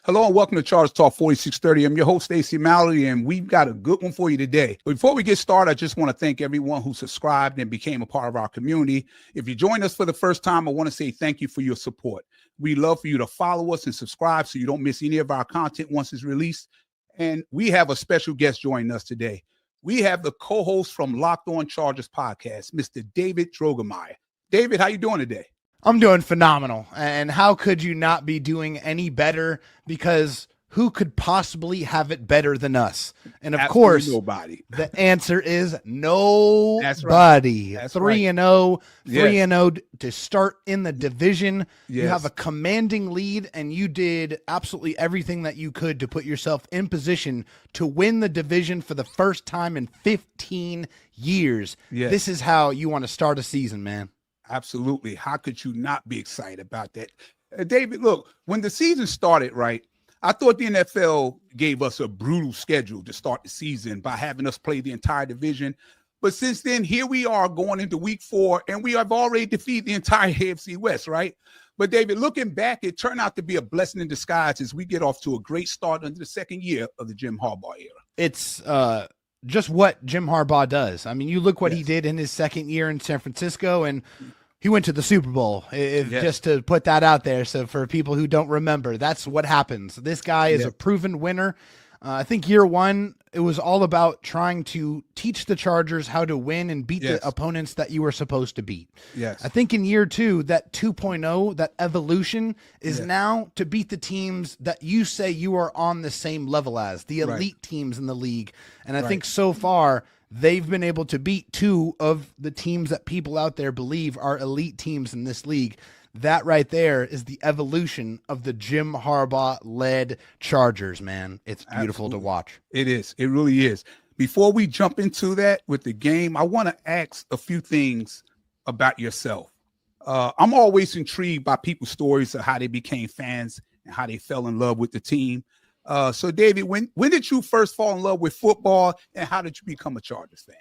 Hello and welcome to Chargers Talk 4630. I'm your host, Stacey Mallory, and we've got a good one for you today. But before we get started, I just want to thank everyone who subscribed and became a part of our community. If you joined us for the first time, I want to say thank you for your support. We'd love for you to follow us and subscribe so you don't miss any of our content once it's released. And we have a special guest joining us today. We have the co-host from Locked On Chargers podcast, Mr. David Droegemeier. David, how you doing today? I'm doing phenomenal. And how could you not be doing any better? Because who could possibly have it better than us? And of Absolutely course, nobody. The answer is nobody. That's right. That's 3-0, Yes. 3-0 to start in the division. You Yes. have a commanding lead, and you did absolutely everything that you could to put yourself in position to win the division for the first time in 15 years. Yes. This is how you want to start a season, man. Absolutely. How could you not be excited about that? David, look, when the season started, right, I thought the NFL gave us a brutal schedule to start the season by having us play the entire division. But since then, here we are going into week 4, and we have already defeated the entire AFC West, right? But David, looking back, it turned out to be a blessing in disguise as we get off to a great start under the second year of the Jim Harbaugh era. It's just what Jim Harbaugh does. I mean, you look what he Yes. did in his second year in San Francisco, and he went to the Super Bowl, Yes. just to put that out there. So for people who don't remember, that's what happens. This guy is a proven winner. I think year one, it was all about trying to teach the Chargers how to win and beat Yes. the opponents that you were supposed to beat. Yes. I think in year two, that 2.0, that evolution is Yes. now to beat the teams that you say you are on the same level as, the Right. elite teams in the league. And I Right. think so far, they've been able to beat 2 of the teams that people out there believe are elite teams in this league. That right there is the evolution of the Jim Harbaugh-led Chargers, man. It's beautiful Absolutely. to watch. It is. It really is. Before we jump into that with the game, I want to ask a few things about yourself. I'm always intrigued by people's stories of how they became fans and how they fell in love with the team. So, David, when did you first fall in love with football, and how did you become a Chargers fan?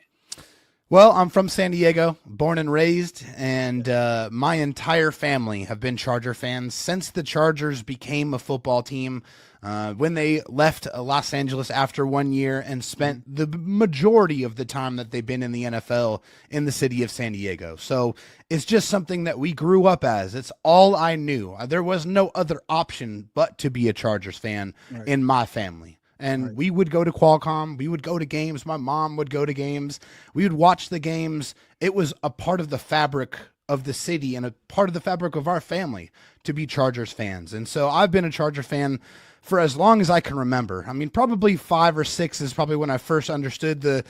Well, I'm from San Diego, born and raised, and my entire family have been Charger fans since the Chargers became a football team. When they left Los Angeles after 1 year and spent the majority of the time that they've been in the NFL in the city of San Diego. So it's just something that we grew up as. It's all I knew. There was no other option but to be a Chargers fan in my family. And we would go to Qualcomm. We would go to games. My mom would go to games. We would watch the games. It was a part of the fabric of the city and a part of the fabric of our family to be Chargers fans. And so I've been a Charger fan for as long as I can remember. I mean, probably 5 or 6 is probably when I first understood the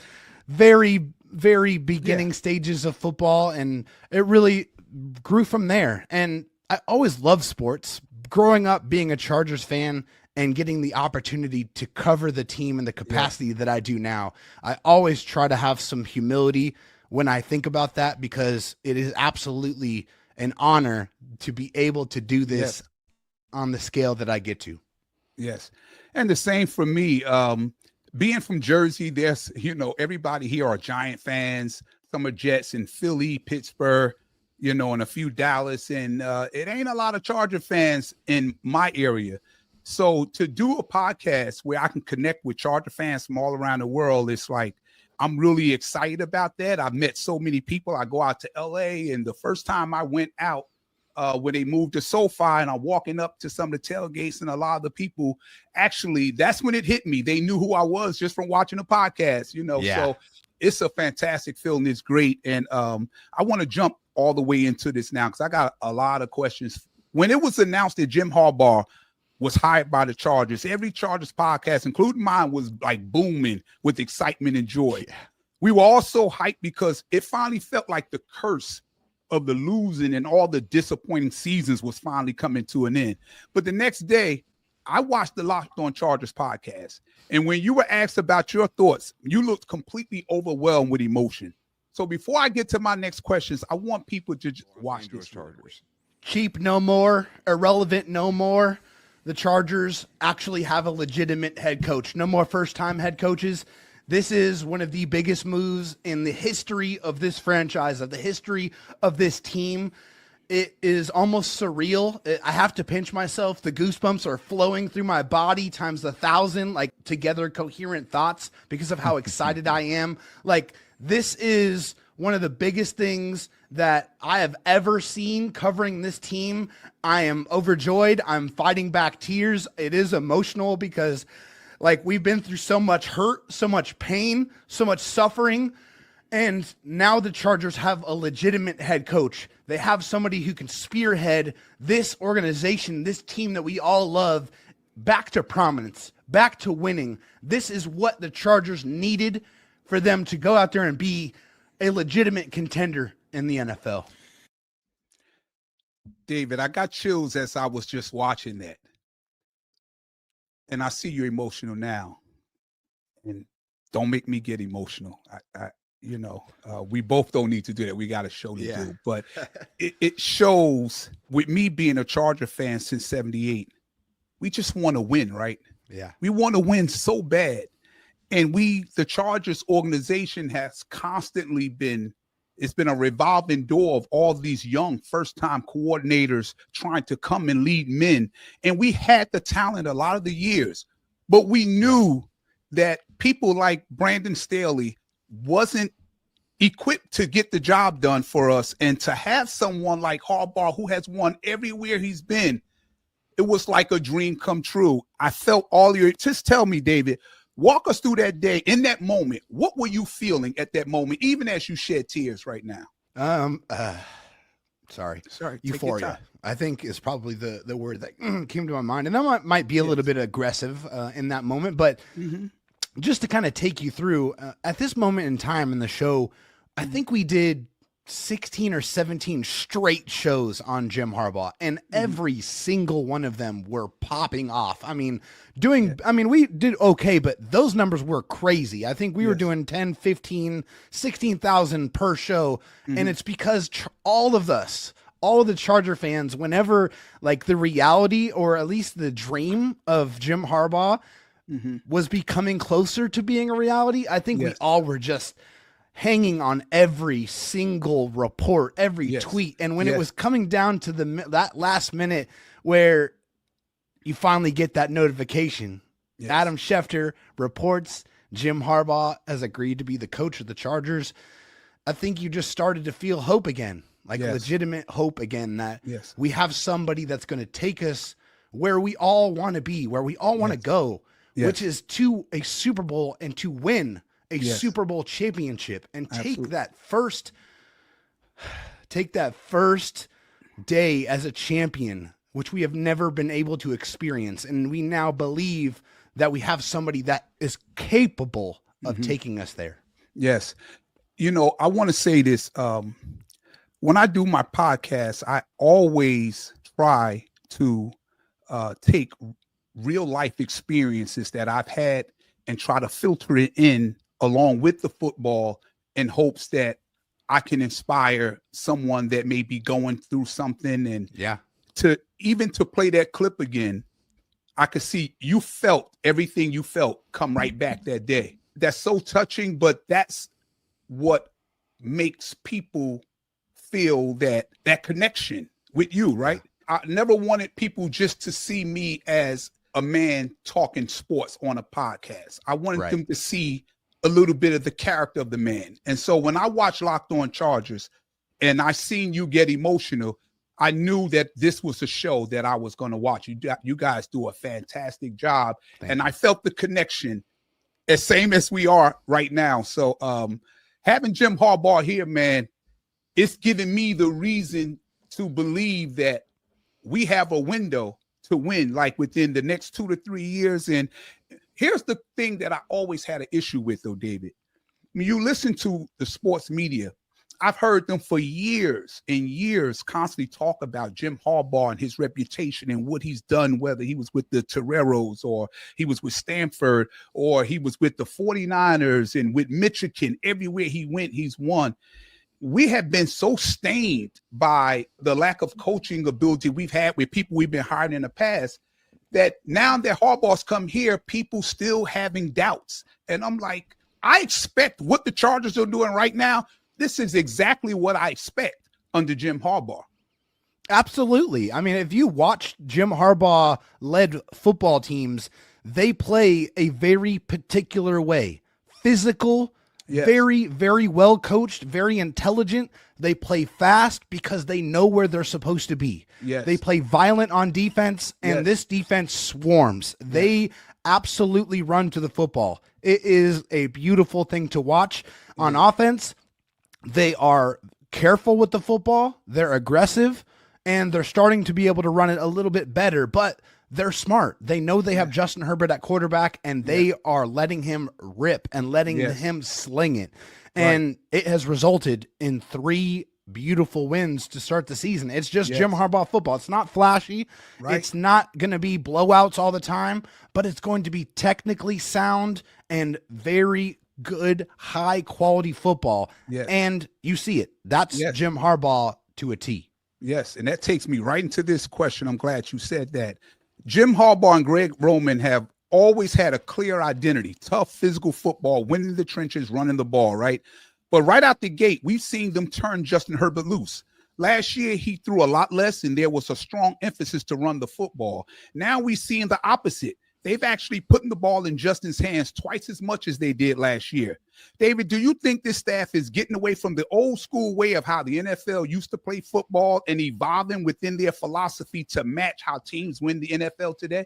very, very beginning stages of football. And it really grew from there. And I always loved sports. Growing up, being a Chargers fan and getting the opportunity to cover the team in the capacity that I do now, I always try to have some humility when I think about that, because it is absolutely an honor to be able to do this on the scale that I get to. Yes. And the same for me. Being from Jersey, there's, everybody here are Giant fans. Some are Jets in Philly, Pittsburgh, and a few Dallas. And it ain't a lot of Charger fans in my area. So to do a podcast where I can connect with Charger fans from all around the world, it's like, I'm really excited about that. I've met so many people. I go out to LA, and the first time I went out, when they moved to SoFi, and I'm walking up to some of the tailgates, and a lot of the people, actually, that's when it hit me. They knew who I was just from watching the podcast, So it's a fantastic feeling. It's great. And I want to jump all the way into this now, because I got a lot of questions. When it was announced that Jim Harbaugh was hired by the Chargers, every Chargers podcast, including mine, was like booming with excitement and joy. Yeah. We were all so hyped because it finally felt like the curse of the losing and all the disappointing seasons was finally coming to an end. But the next day, I watched the Locked On Chargers podcast. And when you were asked about your thoughts, you looked completely overwhelmed with emotion. So before I get to my next questions, I want people to just watch this. Chargers. Cheap no more, irrelevant no more. The Chargers actually have a legitimate head coach. No more first-time head coaches. This is one of the biggest moves in the history of this franchise, of the history of this team. It is almost surreal. I have to pinch myself. The goosebumps are flowing through my body times 1,000, like together coherent thoughts because of how excited I am. Like, this is one of the biggest things that I have ever seen covering this team. I am overjoyed. I'm fighting back tears. It is emotional because, like, we've been through so much hurt, so much pain, so much suffering. And now the Chargers have a legitimate head coach. They have somebody who can spearhead this organization, this team that we all love, back to prominence, back to winning. This is what the Chargers needed for them to go out there and be a legitimate contender in the NFL. David, I got chills as I was just watching that. And I see you're emotional now. And don't make me get emotional. We both don't need to do that. We got a show to do. But it shows, with me being a Charger fan since 78, we just want to win, right? Yeah. We want to win so bad. And the Chargers organization has constantly it's been a revolving door of all these young first-time coordinators trying to come and lead men. And we had the talent a lot of the years, but we knew that people like Brandon Staley wasn't equipped to get the job done for us. And to have someone like Harbaugh, who has won everywhere he's been, it was like a dream come true. I felt just tell me, David, walk us through that day. In that moment, what were you feeling at that moment, even as you shed tears right now? Sorry. Euphoria, I think is probably the word that came to my mind. And that might be a little bit aggressive in that moment, but just to kind of take you through, at this moment in time in the show, I think we did 16 or 17 straight shows on Jim Harbaugh, and every single one of them were popping off. I mean, we did okay, but those numbers were crazy. I think we were doing 10, 15, 16,000 per show. And it's because all of the Charger fans, whenever like the reality or at least the dream of Jim Harbaugh was becoming closer to being a reality, I think we all were just hanging on every single report, every tweet. And when it was coming down to that last minute where you finally get that notification, Adam Schefter reports Jim Harbaugh has agreed to be the coach of the Chargers, I think you just started to feel hope again, like legitimate hope again, that we have somebody that's going to take us where we all want to be, where we all want to go, which is to a Super Bowl and to win a Super Bowl championship and take that first day as a champion, which we have never been able to experience. And we now believe that we have somebody that is capable of taking us there. Yes. I want to say this. When I do my podcast, I always try to take real life experiences that I've had and try to filter it in along with the football in hopes that I can inspire someone that may be going through something. And to play that clip again, I could see you felt everything you felt come right back that day. That's so touching, but that's what makes people feel that connection with you, right? I never wanted people just to see me as a man talking sports on a podcast. I wanted them to see a little bit of the character of the man. And so when I watched Locked On Chargers and I seen you get emotional, I knew that this was a show that I was going to watch. You guys do a fantastic job. And I felt the connection as same as we are right now. So having Jim Harbaugh here, man, it's giving me the reason to believe that we have a window to win, like within the next 2 to 3 years. And here's the thing that I always had an issue with, though, David. When you listen to the sports media, I've heard them for years and years constantly talk about Jim Harbaugh and his reputation and what he's done, whether he was with the Toreros or he was with Stanford or he was with the 49ers and with Michigan. Everywhere he went, he's won. We have been so stained by the lack of coaching ability we've had with people we've been hiring in the past that now that Harbaugh's come here, people still having doubts. And I'm like, I expect what the Chargers are doing right now. This is exactly what I expect under Jim Harbaugh. Absolutely. I mean, if you watch Jim Harbaugh led football teams, they play a very particular way. Physical, Yes. very, very well coached, very intelligent. They play fast because they know where they're supposed to be. Yes. They play violent on defense, and Yes. this defense swarms. They absolutely run to the football. It is a beautiful thing to watch. On offense, they are careful with the football. They're aggressive, and they're starting to be able to run it a little bit better, but they're smart. They know they have Justin Herbert at quarterback, and they are letting him rip and letting him sling it. And it has resulted in 3 beautiful wins to start the season. It's just Jim Harbaugh football. It's not flashy. Right. It's not going to be blowouts all the time, but it's going to be technically sound and very good, high quality football. Yes. And you see it. That's Jim Harbaugh to a T. Yes, and that takes me right into this question. I'm glad you said that. Jim Harbaugh and Greg Roman have always had a clear identity, tough physical football, winning the trenches, running the ball, right? But right out the gate, we've seen them turn Justin Herbert loose. Last year, he threw a lot less, and there was a strong emphasis to run the football. Now we're seeing the opposite. They've actually put the ball in Justin's hands twice as much as they did last year. David, do you think this staff is getting away from the old school way of how the NFL used to play football and evolving within their philosophy to match how teams win the NFL today?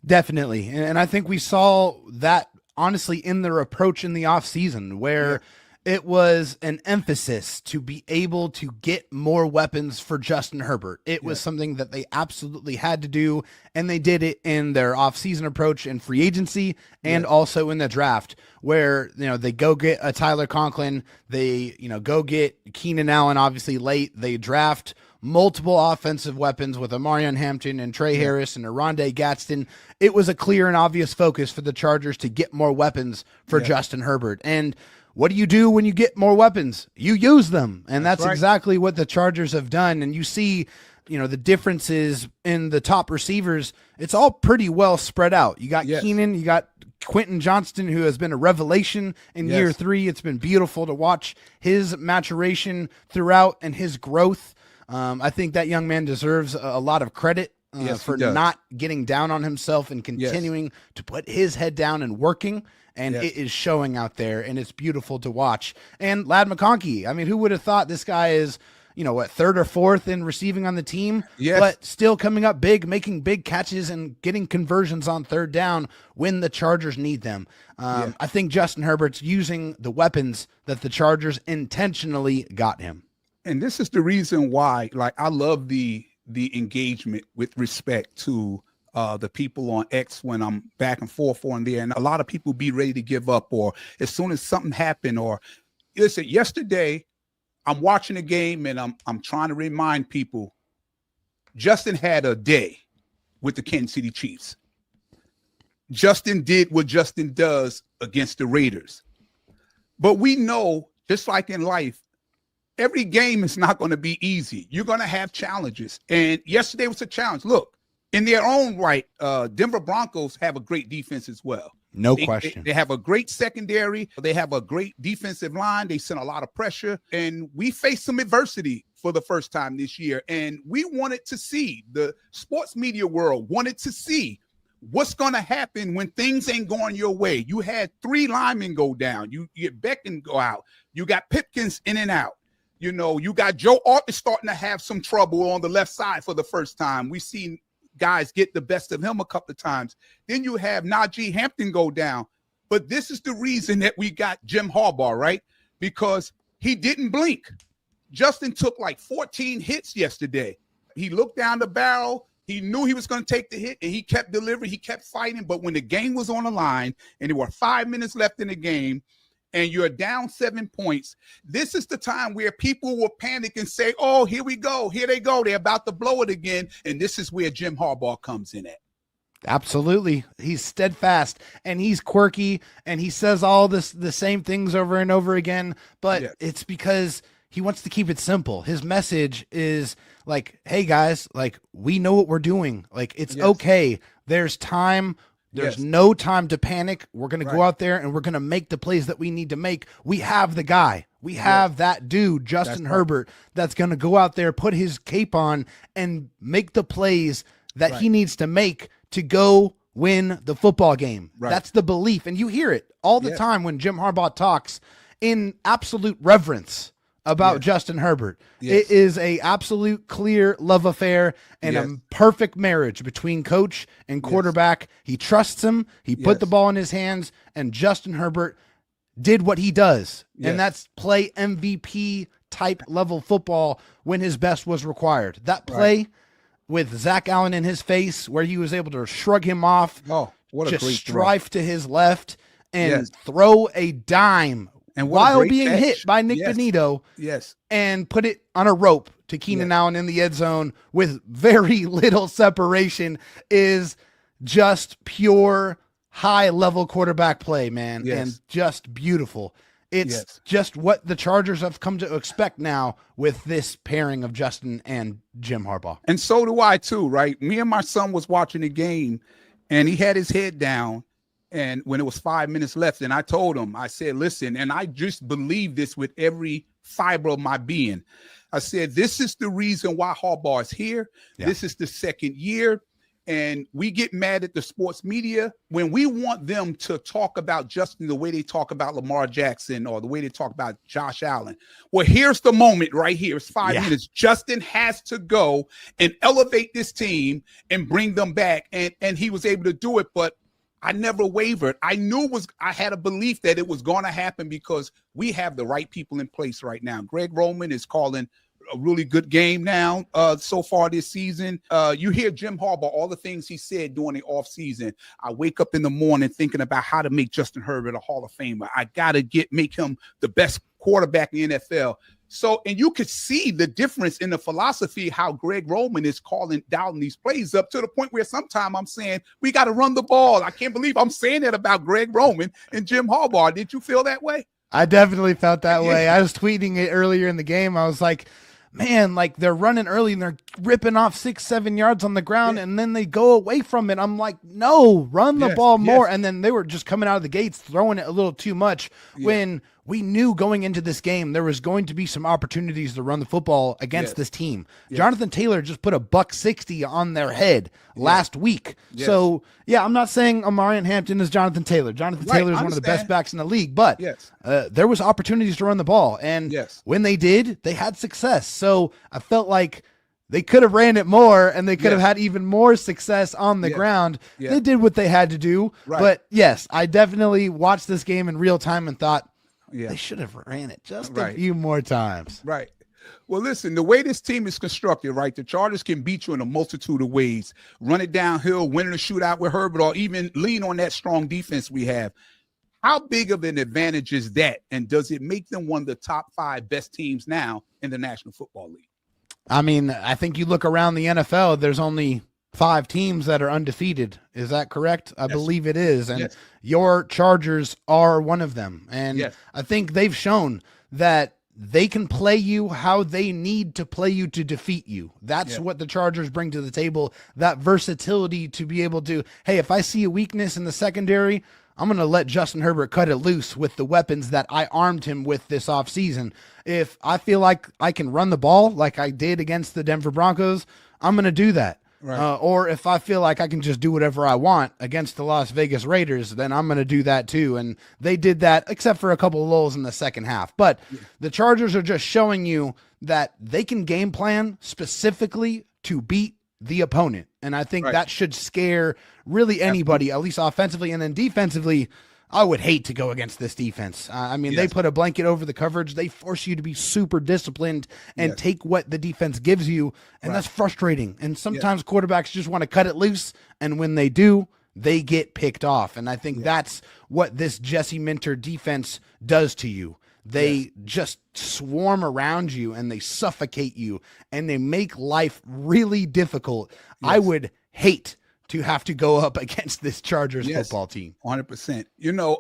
Definitely. And I think we saw that honestly in their approach in the offseason where it was an emphasis to be able to get more weapons for Justin Herbert. It was something that they absolutely had to do, and they did it in their offseason approach in free agency and also in the draft where, they go get a Tyler Conklin, they, go get Keenan Allen obviously late, they draft multiple offensive weapons with Amarion Hampton and Trey Harris and Aronde Gadsden. It was a clear and obvious focus for the Chargers to get more weapons for Justin Herbert. And what do you do when you get more weapons? You use them. And that's exactly what the Chargers have done. And you see, the differences in the top receivers. It's all pretty well spread out. You got Keenan, you got Quentin Johnston, who has been a revelation in year 3. It's been beautiful to watch his maturation throughout and his growth. I think that young man deserves a lot of credit for not getting down on himself and continuing to put his head down and working. And it is showing out there, and it's beautiful to watch. And Ladd McConkey, I mean, who would have thought this guy is, 3rd or 4th in receiving on the team, but still coming up big, making big catches and getting conversions on 3rd down when the Chargers need them. I think Justin Herbert's using the weapons that the Chargers intentionally got him. And this is the reason why, I love the engagement with respect to the people on X when I'm back and forth on there. And a lot of people be ready to give up, or as soon as something happened, or listen, yesterday I'm watching a game and I'm trying to remind people Justin had a day with the Kansas City Chiefs. Justin did what Justin does against the Raiders. But we know, just like in life, every game is not going to be easy. You're going to have challenges. And yesterday was a challenge. Look, in their own right, Denver Broncos have a great defense as well. No question. They have a great secondary. They have a great defensive line. They send a lot of pressure. And we faced some adversity for the first time this year. And we wanted to see, the sports media world wanted to see what's going to happen when things ain't going your way. You had 3 linemen go down. You get Beckham go out. You got Pipkins in and out. You got Joe Arthur starting to have some trouble on the left side for the first time. We've seen guys get the best of him a couple of times. Then you have Najee Hampton go down. But this is the reason that we got Jim Harbaugh, right? Because he didn't blink. Justin took 14 hits yesterday. He looked down the barrel. He knew he was going to take the hit, and he kept delivering. He kept fighting. But when the game was on the line and there were 5 minutes left in the game, and you're down 7 points, this is the time where people will panic and say, oh, here we go. Here they go. They're about to blow it again. And this is where Jim Harbaugh comes in at. Absolutely. He's steadfast and he's quirky and he says all the same things over and over again. But it's because he wants to keep it simple. His message is hey guys, we know what we're doing. It's okay. There's time. There's no time to panic. We're going to go out there and we're going to make the plays that we need to make. We have the guy. We have that dude, Justin Herbert, that's going to go out there, put his cape on, and make the plays that he needs to make to go win the football game. Right. That's the belief. And you hear it all the time when Jim Harbaugh talks in absolute reverence about Justin Herbert. It is a absolute clear love affair and a perfect marriage between coach and quarterback. He trusts him. He put the ball in his hands, and Justin Herbert did what he does, and that's play MVP type level football when his best was required. That play with Zach Allen in his face, where he was able to shrug him off, what a just great strife to his left, and throw a dime, and while being hit by Nick Benito, and put it on a rope to Keenan Allen in the end zone with very little separation, is just pure high-level quarterback play, man, and just beautiful. It's just what the Chargers have come to expect now with this pairing of Justin and Jim Harbaugh. And so do I, too, right? Me and my son was watching the game, and he had his head down, and when it was 5 minutes left, and I told him, I said, listen, and I just believe this with every fiber of my being. I said, this is the reason why Harbaugh is here. This is the second year. And we get mad at the sports media when we want them to talk about Justin the way they talk about Lamar Jackson or the way they talk about Josh Allen. Well, here's the moment right here. It's 5 minutes. Justin has to go and elevate this team and bring them back. And he was able to do it, but I never wavered. I knew I had a belief that it was going to happen because we have the right people in place right now. Greg Roman is calling a really good game now so far this season. You hear Jim Harbaugh, all the things he said during the offseason. I wake up in the morning thinking about how to make Justin Herbert a Hall of Famer. I got to make him the best quarterback in the NFL. So, and you could see the difference in the philosophy, how Greg Roman is calling down these plays up to the point where sometimes I'm saying, we got to run the ball. I can't believe I'm saying that about Greg Roman and Jim Harbaugh. Did you feel that way? I definitely felt that way. I was tweeting it earlier in the game. I was like, man, like they're running early and they're ripping off 6-7 yards on the ground and then they go away from it. I'm like, no, run the ball more. And then they were just coming out of the gates, throwing it a little too much when we knew going into this game there was going to be some opportunities to run the football against this team. Jonathan Taylor just put a $160 on their head last week. So, I'm not saying Amarian Hampton is Jonathan Taylor. Jonathan Taylor is one of the best backs in the league, but there was opportunities to run the ball. And when they did, they had success. So I felt like they could have ran it more and they could have had even more success on the ground. They did what they had to do. But yes, I definitely watched this game in real time and thought, they should have ran it just a few more times. Right. Well, listen, the way this team is constructed, right, the Chargers can beat you in a multitude of ways. Run it downhill, win in a shootout with Herbert, or even lean on that strong defense we have. How big of an advantage is that? And does it make them one of the top 5 best teams now in the National Football League? I mean, I think you look around the NFL, there's only 5 teams that are undefeated. Is that correct? I believe it is. And your Chargers are one of them. And I think they've shown that they can play you how they need to play you to defeat you. That's what the Chargers bring to the table, that versatility to be able to, hey, if I see a weakness in the secondary, I'm going to let Justin Herbert cut it loose with the weapons that I armed him with this offseason. If I feel like I can run the ball like I did against the Denver Broncos, I'm going to do that. Or if I feel like I can just do whatever I want against the Las Vegas Raiders, then I'm going to do that too. And they did that, except for a couple of lulls in the second half. But the Chargers are just showing you that they can game plan specifically to beat the opponent. And I think that should scare really anybody, at least offensively. And then defensively, I would hate to go against this defense. I mean, they put a blanket over the coverage. They force you to be super disciplined and take what the defense gives you, and that's frustrating. And sometimes quarterbacks just want to cut it loose, and when they do, they get picked off. And I think that's what this Jesse Minter defense does to you. They just swarm around you, and they suffocate you, and they make life really difficult. I would hate to have to go up against this Chargers football team. 100%. You know,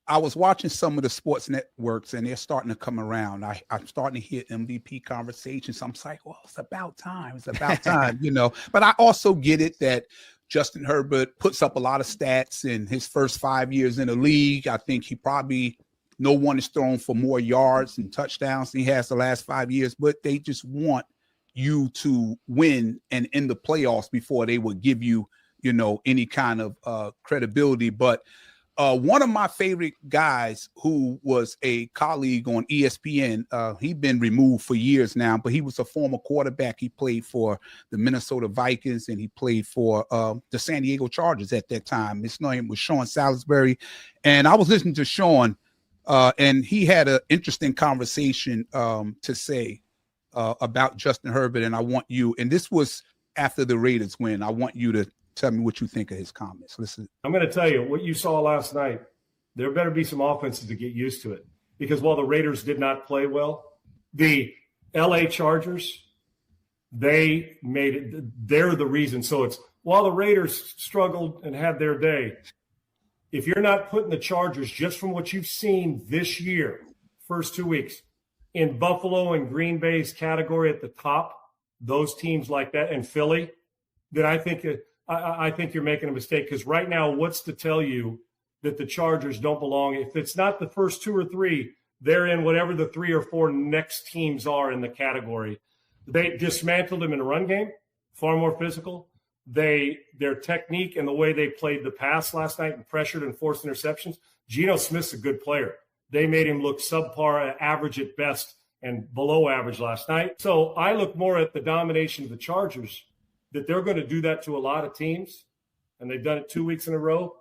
I was watching some of the sports networks and they're starting to come around. I'm starting to hear MVP conversations. I'm like, well, it's about time. It's about time, you know. But I also get it that Justin Herbert puts up a lot of stats in his first 5 years in the league. I think he probably no one is thrown for more yards and touchdowns than he has the last 5 years, but they just want you to win and in the playoffs before they would give you, any kind of credibility. But one of my favorite guys who was a colleague on ESPN, he'd been removed for years now, but he was a former quarterback. He played for the Minnesota Vikings and he played for the San Diego Chargers at that time. His name was Sean Salisbury. And I was listening to Sean and he had an interesting conversation to say about Justin Herbert. And I want you, and this was after the Raiders win, I want you to tell me what you think of his comments. Listen. I'm going to tell you what you saw last night. There better be some offenses to get used to it, because while the Raiders did not play well, the LA Chargers, they made it. They're the reason. So it's while the Raiders struggled and had their day, if you're not putting the Chargers, just from what you've seen this year, first 2 weeks, in Buffalo and Green Bay's category at the top, those teams like that, and Philly, then I think you're making a mistake, because right now, what's to tell you that the Chargers don't belong? If it's not the first 2 or 3, they're in whatever the 3 or 4 next teams are in the category. They dismantled them in the run game, far more physical. Their technique and the way they played the pass last night and pressured and forced interceptions. Geno Smith's a good player. They made him look subpar, average at best, and below average last night. So I look more at the domination of the Chargers, that they're going to do that to a lot of teams, and they've done it 2 weeks in a row.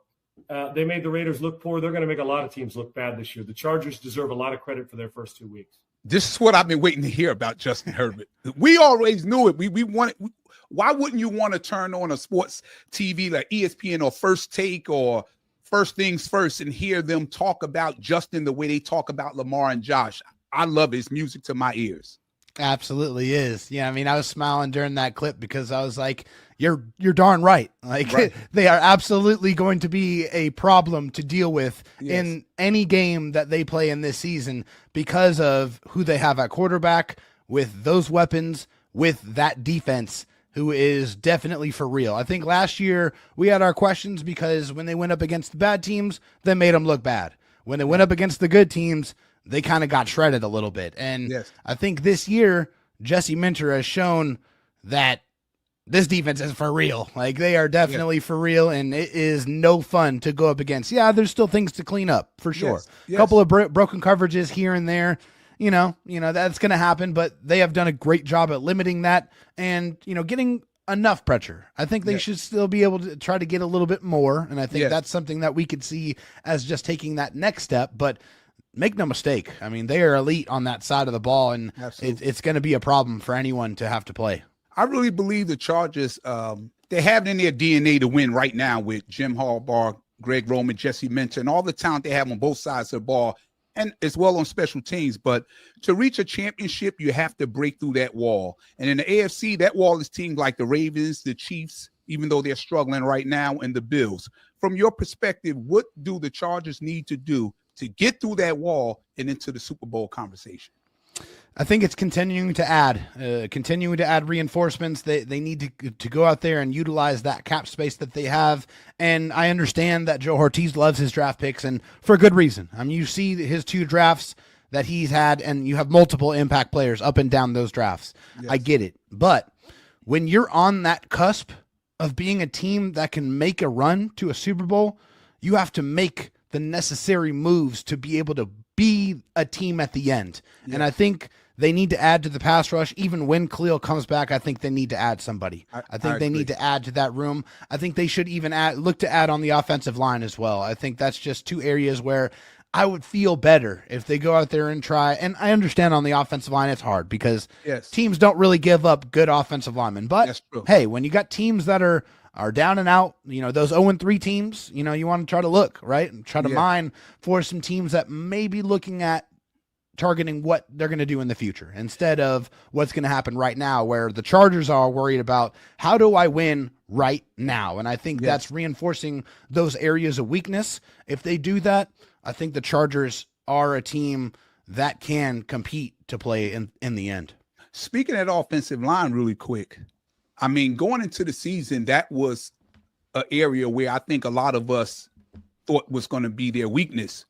They made the Raiders look poor. They're going to make a lot of teams look bad this year. The Chargers deserve a lot of credit for their first 2 weeks. This is what I've been waiting to hear about Justin Herbert. We always knew it. We wanted. Why wouldn't you want to turn on a sports TV like ESPN or First Take or First Things First and hear them talk about Justin the way they talk about Lamar and Josh? I love his music to my ears. Absolutely is. Yeah, I mean, I was smiling during that clip because I was like, you're darn right. Like, right. They are absolutely going to be a problem to deal with in any game that they play in this season because of who they have at quarterback, with those weapons, with that defense, who is definitely for real. I think last year we had our questions because when they went up against the bad teams, they made them look bad. When they went up against the good teams, they kind of got shredded a little bit. And I think this year, Jesse Minter has shown that this defense is for real. Like, they are definitely for real, and it is no fun to go up against. Yeah, there's still things to clean up, for sure. A couple of broken coverages here and there. You know, that's going to happen, but they have done a great job at limiting that and, getting enough pressure. I think they should still be able to try to get a little bit more, and I think that's something that we could see as just taking that next step. But make no mistake, I mean, they are elite on that side of the ball, and it's going to be a problem for anyone to have to play. I really believe the Chargers, they have it in their DNA to win right now with Jim Harbaugh, Greg Roman, Jesse Minter, and all the talent they have on both sides of the ball, and as well on special teams. But to reach a championship, you have to break through that wall. And in the AFC, that wall is teams like the Ravens, the Chiefs, even though they're struggling right now, and the Bills. From your perspective, what do the Chargers need to do to get through that wall and into the Super Bowl conversation? I think it's continuing to add reinforcements. They need to go out there and utilize that cap space that they have. And I understand that Joe Ortiz loves his draft picks, and for good reason. I mean, you see his 2 drafts that he's had, and you have multiple impact players up and down those drafts. I get it. But when you're on that cusp of being a team that can make a run to a Super Bowl, you have to make the necessary moves to be able to be a team at the end. And I think they need to add to the pass rush. Even when Khalil comes back, I think they need to add somebody. I think they need to add to that room. I think they should even look to add on the offensive line as well. I think that's just 2 areas where I would feel better if they go out there and try. And I understand on the offensive line it's hard because teams don't really give up good offensive linemen. But hey, when you got teams that are down and out, those 0-3 teams, you want to try to look, right? And try to mine for some teams that may be looking at targeting what they're going to do in the future instead of what's going to happen right now, where the Chargers are worried about how do I win right now? And I think that's reinforcing those areas of weakness. If they do that, I think the Chargers are a team that can compete to play in the end. Speaking of that offensive line really quick, I mean, going into the season, that was an area where I think a lot of us thought was going to be their weakness.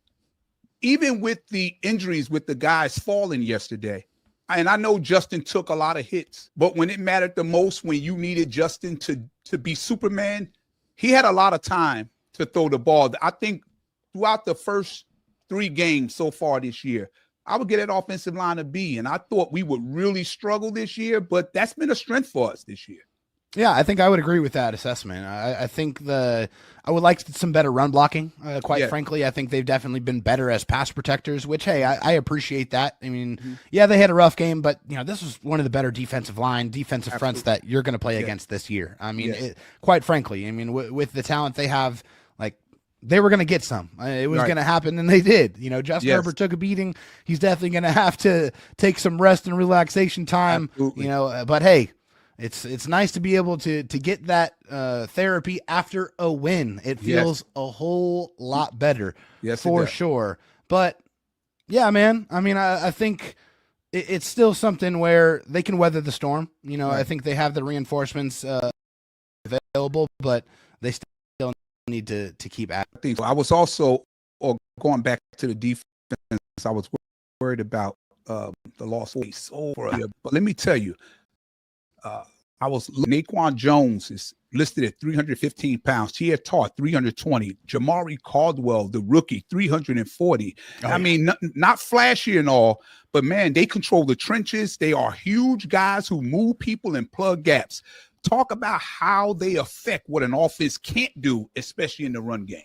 even with the injuries with the guys falling yesterday, and I know Justin took a lot of hits, but when it mattered the most, when you needed Justin to be Superman, he had a lot of time to throw the ball. I think throughout the first 3 games so far this year, I would get that offensive line a B, and I thought we would really struggle this year, but that's been a strength for us this year. Yeah, I think I would agree with that assessment. I think I would like some better run blocking. Quite frankly, I think they've definitely been better as pass protectors, which, hey, I appreciate that. I mean, yeah, they had a rough game, but this was one of the better defensive fronts that you're going to play against this year. I mean, quite frankly, I mean, with the talent they have, like, they were going to get some. It was going to happen, and they did. Justin Herbert took a beating. He's definitely going to have to take some rest and relaxation time. Absolutely. But hey, it's nice to be able to get that therapy after a win. It feels a whole lot better, for sure. But yeah, man. I mean, I think it's still something where they can weather the storm. I think they have the reinforcements available, but they still need to keep at. I was also, going back to the defense, I was worried about the loss of soul for us. But let me tell you, Naquan Jones is listed at 315 pounds. Tia Tart, 320. Jamari Caldwell, the rookie, 340. I mean, not flashy and all, but man, they control the trenches. They are huge guys who move people and plug gaps. Talk about how they affect what an offense can't do, especially in the run game.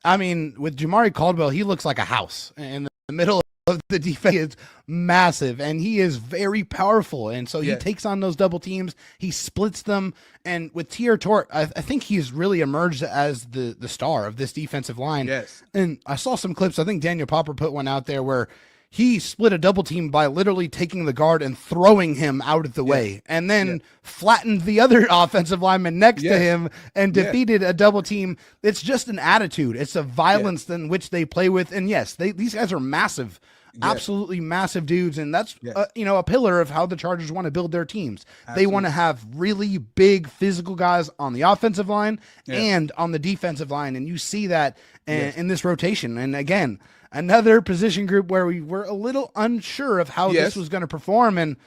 I mean, with Jamari Caldwell, he looks like a house in the middle of the defense. Is massive, and he is very powerful, and so he takes on those double teams. He splits them, and with Tia Tort, I think he's really emerged as the star of this defensive line. Yes, and I saw some clips. I think Daniel Popper put one out there where he split a double team by literally taking the guard and throwing him out of the way, and then flattened the other offensive lineman next to him and defeated a double team. It's just an attitude. It's a violence in which they play with. And these guys are massive, absolutely massive dudes. And that's, a pillar of how the Chargers want to build their teams. Absolutely. They want to have really big physical guys on the offensive line and on the defensive line. And you see that in this rotation. And again, another position group where we were a little unsure of how this was going to perform, and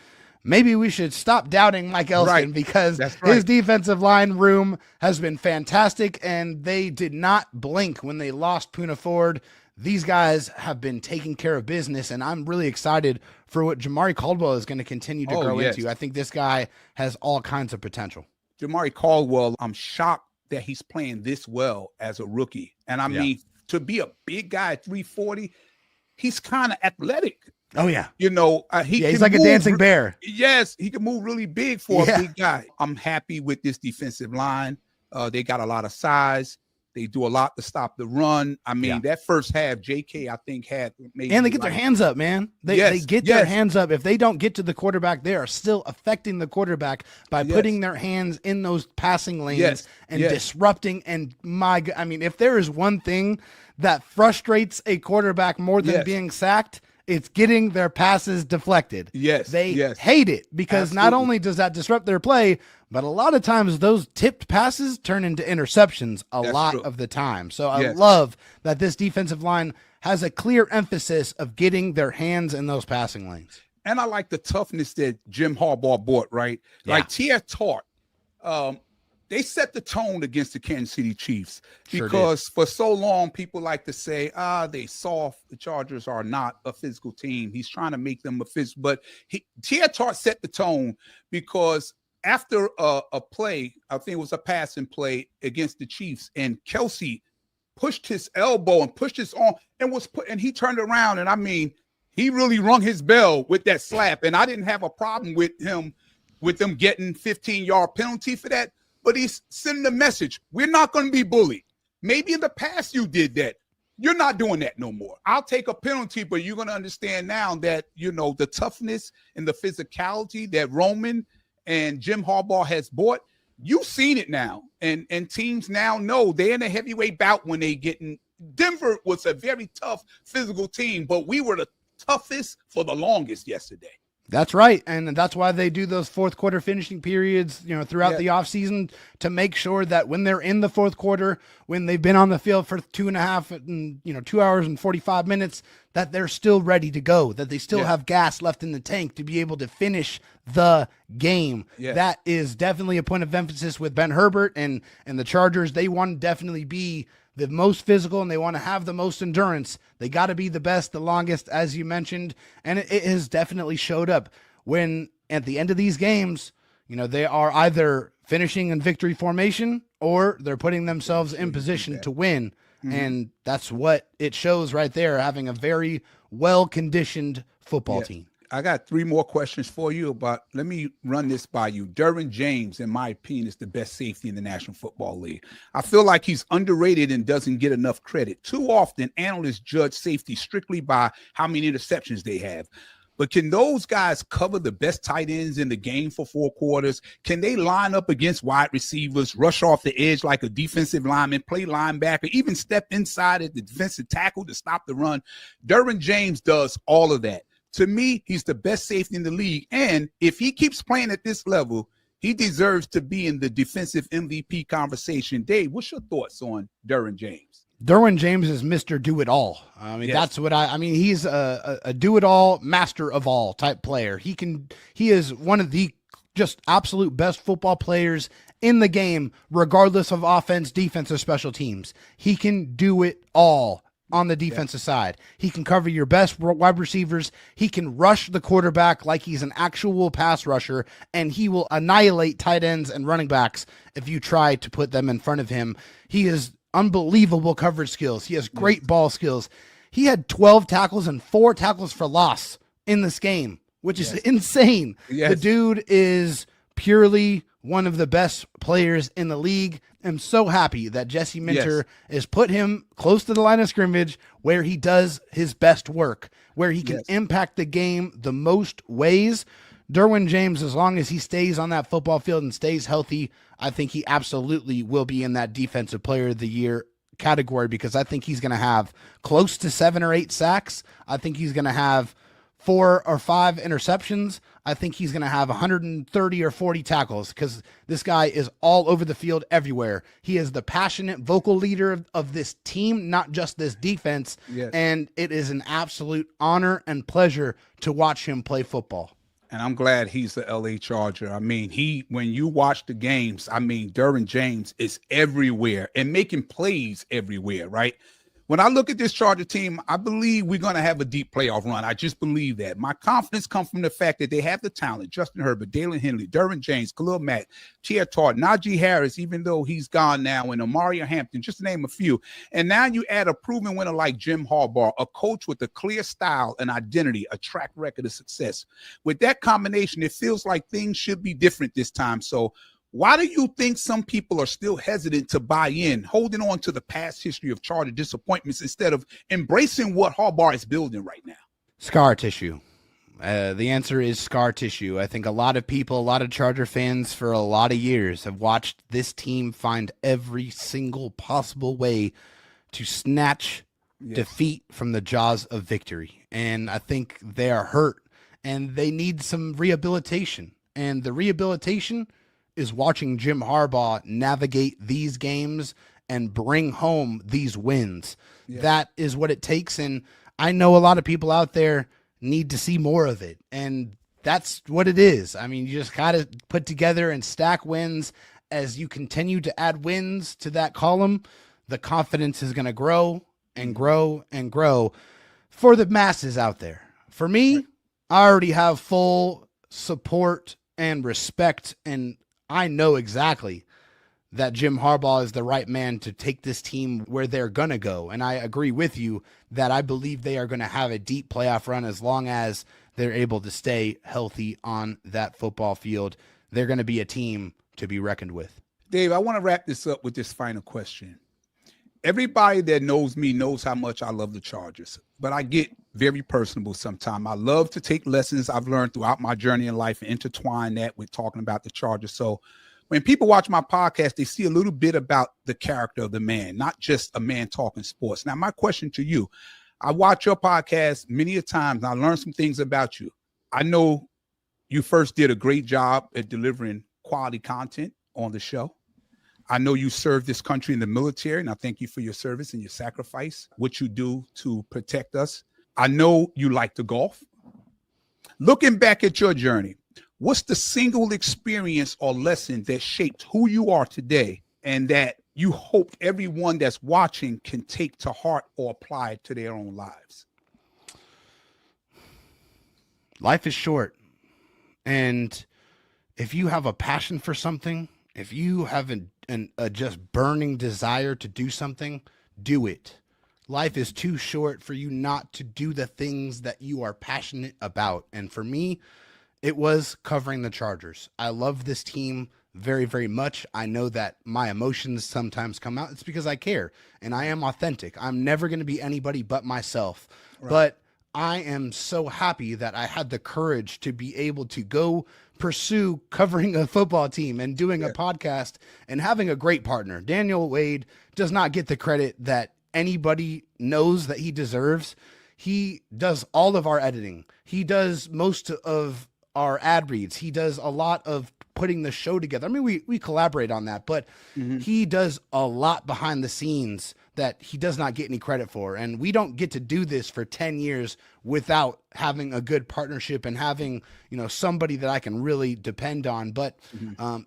maybe we should stop doubting Mike Elston because his defensive line room has been fantastic, and they did not blink when they lost Poona Ford. These guys have been taking care of business, and I'm really excited for what Jamari Caldwell is going to continue to grow into. I think this guy has all kinds of potential. Jamari Caldwell, I'm shocked that he's playing this well as a rookie, and I mean, to be a big guy at 340, he's kind of athletic. Oh, yeah. He's like a dancing bear. Yes, he can move really big for a big guy. I'm happy with this defensive line. They got a lot of size. They do a lot to stop the run. I mean, that first half, JK, I think, had maybe. And they get their hands up, man. They get their hands up. If they don't get to the quarterback, they are still affecting the quarterback by putting their hands in those passing lanes and disrupting. And if there is one thing that frustrates a quarterback more than being sacked, it's getting their passes deflected. They hate it because not only does that disrupt their play, but a lot of times those tipped passes turn into interceptions a lot of the time. So I love that this defensive line has a clear emphasis of getting their hands in those passing lanes. And I like the toughness that Jim Harbaugh brought, right? Like Tia Tart, they set the tone against the Kansas City Chiefs because for so long people like to say, they soft. The Chargers are not a physical team. He's trying to make them a physical, but Tia Tart set the tone because after a play, I think it was a passing play against the Chiefs, and Kelsey pushed his elbow and pushed his arm and he turned around, and I mean, he really rung his bell with that slap, and I didn't have a problem with them getting 15-yard penalty for that. But he's sending a message. We're not going to be bullied. Maybe in the past you did that. You're not doing that no more. I'll take a penalty, but you're going to understand now that, the toughness and the physicality that Roman and Jim Harbaugh has brought, you've seen it now. And teams now know they're in a heavyweight bout when they get in. Denver was a very tough physical team, but we were the toughest for the longest yesterday. That's right. And that's why they do those fourth quarter finishing periods, throughout the offseason, to make sure that when they're in the fourth quarter, when they've been on the field for 2 hours and 45 minutes, that they're still ready to go, that they still have gas left in the tank to be able to finish the game. That is definitely a point of emphasis with Ben Herbert and the Chargers. They want to definitely be the most physical, and they want to have the most endurance. They got to be the best, the longest, as you mentioned, and it has definitely showed up when at the end of these games, they are either finishing in victory formation or they're putting themselves in position to win. And that's what it shows right there, having a very well-conditioned football team. I got 3 more questions for you, but let me run this by you. Derwin James, in my opinion, is the best safety in the National Football League. I feel like he's underrated and doesn't get enough credit. Too often, analysts judge safety strictly by how many interceptions they have. But can those guys cover the best tight ends in the game for 4 quarters? Can they line up against wide receivers, rush off the edge like a defensive lineman, play linebacker, even step inside at the defensive tackle to stop the run? Derwin James does all of that. To me, he's the best safety in the league. And if he keeps playing at this level, he deserves to be in the defensive MVP conversation. Dave, what's your thoughts on Derwin James? Derwin James is Mr. Do-It-All. That's what he's a do-it-all, master of all type player. He is one of the just absolute best football players in the game, regardless of offense, defense, or special teams. He can do it all. On the defensive side, he can cover your best wide receivers. He can rush the quarterback like he's an actual pass rusher, and he will annihilate tight ends and running backs if you try to put them in front of him. He has unbelievable coverage skills. He has great ball skills. He had 12 tackles and 4 tackles for loss in this game, which is insane. The dude is purely one of the best players in the league. I'm so happy that Jesse Minter has put him close to the line of scrimmage where he does his best work, where he can impact the game the most ways. Derwin James, as long as he stays on that football field and stays healthy, I think he absolutely will be in that Defensive Player of the Year category, because I think he's going to have close to 7 or 8 sacks. I think he's going to have 4 or 5 interceptions. I think he's going to have 130 or 40 tackles, because this guy is all over the field everywhere. He is the passionate vocal leader of this team, not just this defense. And it is an absolute honor and pleasure to watch him play football. And I'm glad he's the LA Charger. When you watch the games, Derwin James is everywhere and making plays everywhere, right? When I look at this Charger team, I believe we're going to have a deep playoff run. I just believe that. My confidence comes from the fact that they have the talent: Justin Herbert, Dalen Henley, Derwin James, Khalil Mack, Chia Tart, Najee Harris, even though he's gone now, and Amari Hampton, just to name a few. And now you add a proven winner like Jim Harbaugh, a coach with a clear style and identity, a track record of success. With that combination, it feels like things should be different this time. So why do you think some people are still hesitant to buy in, holding on to the past history of Charger disappointments instead of embracing what Harbaugh is building right now? Scar tissue. The answer is scar tissue. I think a lot of people, a lot of Charger fans for a lot of years have watched this team find every single possible way to snatch defeat from the jaws of victory. And I think they are hurt and they need some rehabilitation. And the rehabilitation is watching Jim Harbaugh navigate these games and bring home these wins. That is what it takes. And I know a lot of people out there need to see more of it. And that's what it is. You just got to put together and stack wins. As you continue to add wins to that column, the confidence is going to grow and grow and grow for the masses out there. For me, I already have full support and respect, and I know exactly that Jim Harbaugh is the right man to take this team where they're going to go. And I agree with you that I believe they are going to have a deep playoff run as long as they're able to stay healthy on that football field. They're going to be a team to be reckoned with. Dave, I want to wrap this up with this final question. Everybody that knows me knows how much I love the Chargers, but I get very personable sometimes. I love to take lessons I've learned throughout my journey in life and intertwine that with talking about the Chargers. So when people watch my podcast, they see a little bit about the character of the man, not just a man talking sports. Now, my question to you, I watch your podcast many a times and I learned some things about you. I know You first did a great job at delivering quality content on the show. I know you served this country in the military, and I thank you for your service and your sacrifice, what you do to protect us. I know you like to golf. Looking back at your journey, what's the single experience or lesson that shaped who you are today and that you hoped everyone that's watching can take to heart or apply it to their own lives? Life is short. And if you have a passion for something, if you have a just burning desire to do something, do it. Life is too short for you not to do the things that you are passionate about. And for me, it was covering the Chargers. I love this team very, very much. I know that my emotions sometimes come out. It's because I care and I am authentic. I'm never going to be anybody but myself. Right. But I am so happy that I had the courage to be able to go pursue covering a football team and doing a podcast and having a great partner. Daniel Wade does not get the credit that anybody knows that he deserves. He does all of our editing. He does most of our ad reads. He does a lot of putting the show together. I mean, we collaborate on that, but he does a lot behind the scenes that he does not get any credit for. And we don't get to do this for 10 years without having a good partnership and having, somebody that I can really depend on. But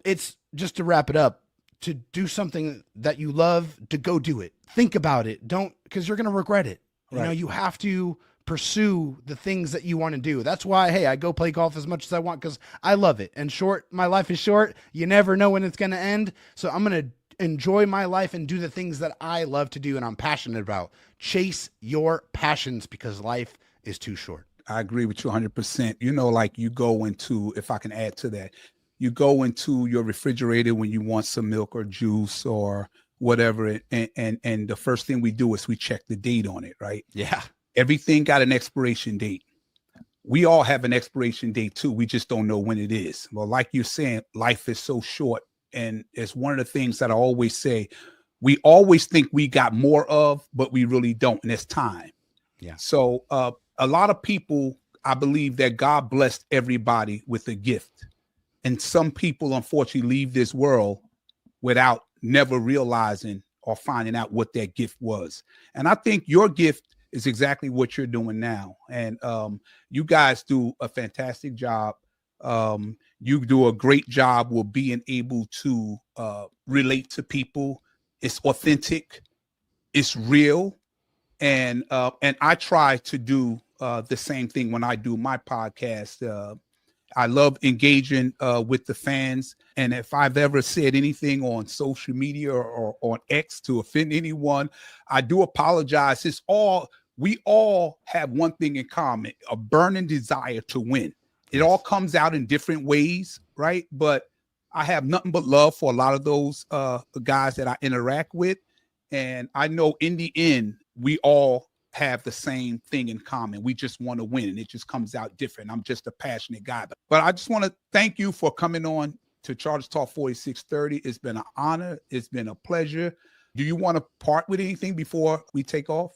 it's just to wrap it up, to do something that you love, to go do it. Think about it. Don't, because you're going to regret it. Right. You have to pursue the things that you want to do. That's why, hey, I go play golf as much as I want because I love it. And my life is short. You never know when it's going to end. So I'm going to enjoy my life and do the things that I love to do and I'm passionate about. Chase your passions because life is too short. I agree with you 100%. Like you go into, if I can add to that, you go into your refrigerator when you want some milk or juice or whatever. And the first thing we do is we check the date on it, right? Yeah. Everything got an expiration date. We all have an expiration date too. We just don't know when it is. Well, like you're saying, life is so short. And it's one of the things that I always say, we always think we got more of, but we really don't. And it's time. Yeah. So a lot of people, I believe that God blessed everybody with a gift. And some people, unfortunately, leave this world without never realizing or finding out what that gift was. And I think your gift is exactly what you're doing now. And you guys do a fantastic job. You do a great job with being able to relate to people. It's authentic. It's real. And I try to do the same thing when I do my podcast. I love engaging with the fans. And if I've ever said anything on social media or on X to offend anyone, I do apologize. We all have one thing in common, a burning desire to win. It all comes out in different ways, right? But I have nothing but love for a lot of those guys that I interact with. And I know in the end, we all have the same thing in common. We just want to win, and it just comes out different. I'm just a passionate guy. But I just want to thank you for coming on to Chargers Talk 4630. It's been an honor. It's been a pleasure. Do you want to part with anything before we take off?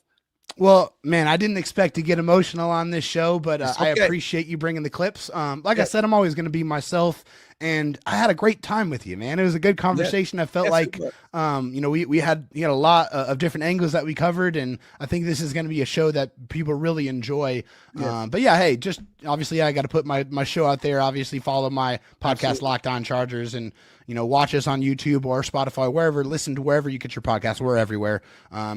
Well, man, I didn't expect to get emotional on this show, but okay. I appreciate you bringing the clips. I said, I'm always going to be myself, and I had a great time with you, man. It was a good conversation. I felt like, we had a lot of different angles that we covered, and I think this is going to be a show that people really enjoy. But yeah, hey, just obviously I got to put my show out there. Obviously, follow my podcast, Locked On Chargers, and watch us on YouTube or Spotify, wherever. Listen to wherever you get your podcast. We're everywhere.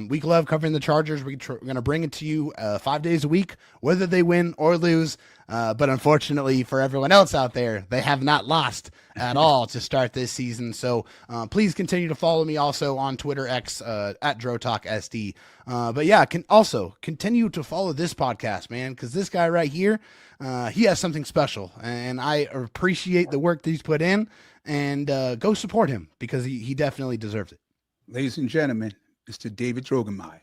We love covering the Chargers. We're going to bring it to you 5 days a week, whether they win or lose. But unfortunately for everyone else out there, they have not lost at all to start this season. So please continue to follow me also on Twitter, X, at DroTalkSD. But yeah, can also continue to follow this podcast, man, because this guy right here, he has something special, and I appreciate the work that he's put in. And go support him because he definitely deserves it. Ladies and gentlemen, Mr. David Droegemeier.